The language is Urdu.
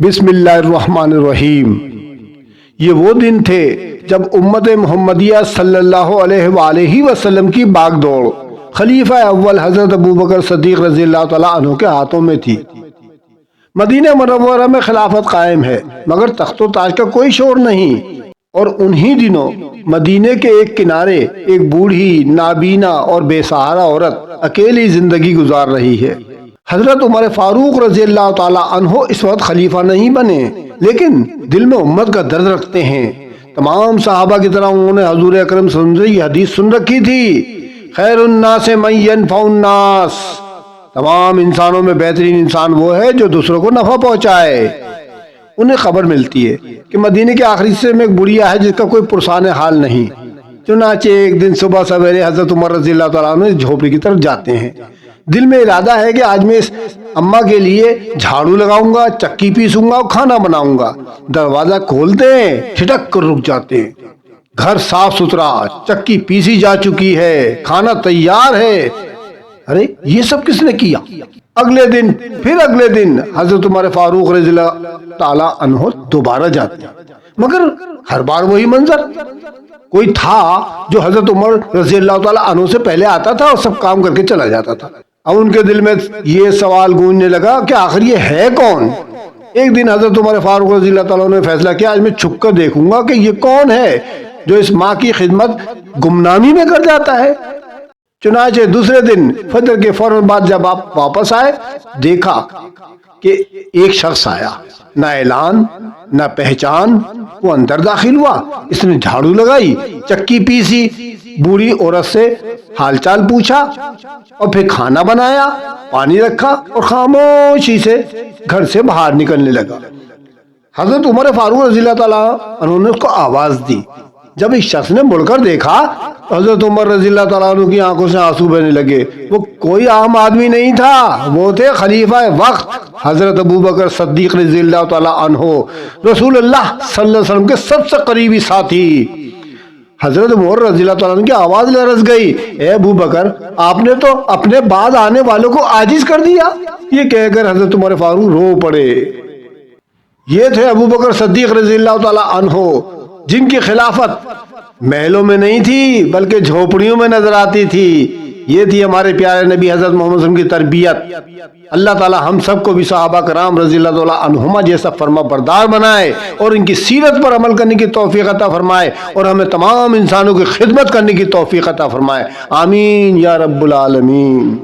بسم اللہ الرحمن الرحیم۔ یہ وہ دن تھے جب امت محمدیہ صلی اللہ علیہ وآلہ وسلم کی باغ دوڑ خلیفہ اول حضرت ابوبکر صدیق رضی اللہ تعالیٰ عنہ کے ہاتھوں میں تھی۔ مدینہ منورہ میں خلافت قائم ہے مگر تخت و تاج کا کوئی شور نہیں، اور انہی دنوں مدینے کے ایک کنارے ایک بوڑھی نابینا اور بے سہارا عورت اکیلی زندگی گزار رہی ہے۔ حضرت عمر فاروق رضی اللہ تعالیٰ عنہ اس وقت خلیفہ نہیں بنے، لیکن دل میں امت کا درد رکھتے ہیں۔ تمام صحابہ کی طرح انہوں نے حضور اکرم صلی اللہ علیہ وسلم سے یہ حدیث سن رکھی تھی، خیر الناس من ینفع الناس، تمام انسانوں میں بہترین انسان وہ ہے جو دوسروں کو نفع پہنچائے۔ انہیں خبر ملتی ہے کہ مدینے کے آخری حصے میں ایک بڑھیا ہے جس کا کوئی پرسان حال نہیں۔ چنانچہ ایک دن صبح سویرے حضرت عمر رضی اللہ تعالیٰ عنہ جھوپڑی کی طرف جاتے ہیں۔ دل میں ارادہ ہے کہ آج میں اس اماں کے لیے جھاڑو لگاؤں گا، چکی پیسوں گا اور کھانا بناؤں گا۔ دروازہ کھولتے ہیں، ٹھٹک کر رک جاتے ہیں۔ گھر صاف ستھرا، چکی پیسی جا چکی ہے، کھانا تیار ہے۔ ارے یہ سب کس نے کیا؟ اگلے دن حضرت عمر فاروق رضی اللہ تعالی عنہ دوبارہ جاتے ہیں، مگر ہر بار وہی منظر۔ کوئی تھا جو حضرت عمر رضی اللہ تعالی عنہ سے پہلے آتا تھا اور سب کام کر کے چلا جاتا تھا۔ اب ان کے دل میں یہ سوال گونجنے لگا کہ آخر یہ ہے کون؟ ایک دن حضرت عمر فاروق رضی اللہ تعالیٰ نے فیصلہ کیا، آج میں چھپ کر دیکھوں گا کہ یہ کون ہے جو اس ماں کی خدمت گمنامی میں کر جاتا ہے۔ چنانچہ دوسرے دن فجر کے فوراً بعد جب آپ واپس آئے، دیکھا کہ ایک شخص آیا، نہ اعلان نہ پہچان۔ وہ اندر داخل ہوا، اس نے جھاڑو لگائی، چکی پیسی، بوڑھی عورت سے حال چال پوچھا اور پھر کھانا بنایا، پانی رکھا اور خاموشی سے گھر سے باہر نکلنے لگا۔ حضرت عمر فاروق رضی اللہ تعالیٰ عنہ نے اس کو آواز دی۔ جب اس شخص نے مڑ کر دیکھا تو حضرت عمر رضی اللہ تعالیٰ عنہ کی آنکھوں سے آنسو بہنے لگے۔ وہ کوئی عام آدمی نہیں تھا، وہ تھے خلیفہ وقت حضرت ابوبکر صدیق رضی اللہ تعالیٰ عنہ، رسول اللہ صلی اللہ علیہ وسلم کے سب سے قریبی ساتھی۔ حضرت عمر رضی اللہ تعالیٰ عنہ کی آواز لرز گئی، اے ابوبکر، آپ نے تو اپنے بعد آنے والوں کو عاجز کر دیا۔ یہ کہہ کر حضرت عمر فاروق رو پڑے۔ یہ تھے ابوبکر صدیق رضی اللہ تعالیٰ عنہ، جن کی خلافت محلوں میں نہیں تھی بلکہ جھوپڑیوں میں نظر آتی تھی۔ یہ تھی ہمارے پیارے نبی حضرت محمد صلی اللہ علیہ وسلم کی تربیت۔ اللہ تعالی ہم سب کو بھی صحابہ کرام رضی اللہ تعالی عنہما جیسا فرما بردار بنائے اور ان کی سیرت پر عمل کرنے کی توفیق عطا فرمائے، اور ہمیں تمام انسانوں کی خدمت کرنے کی توفیق عطا فرمائے۔ آمین یا رب العالمین۔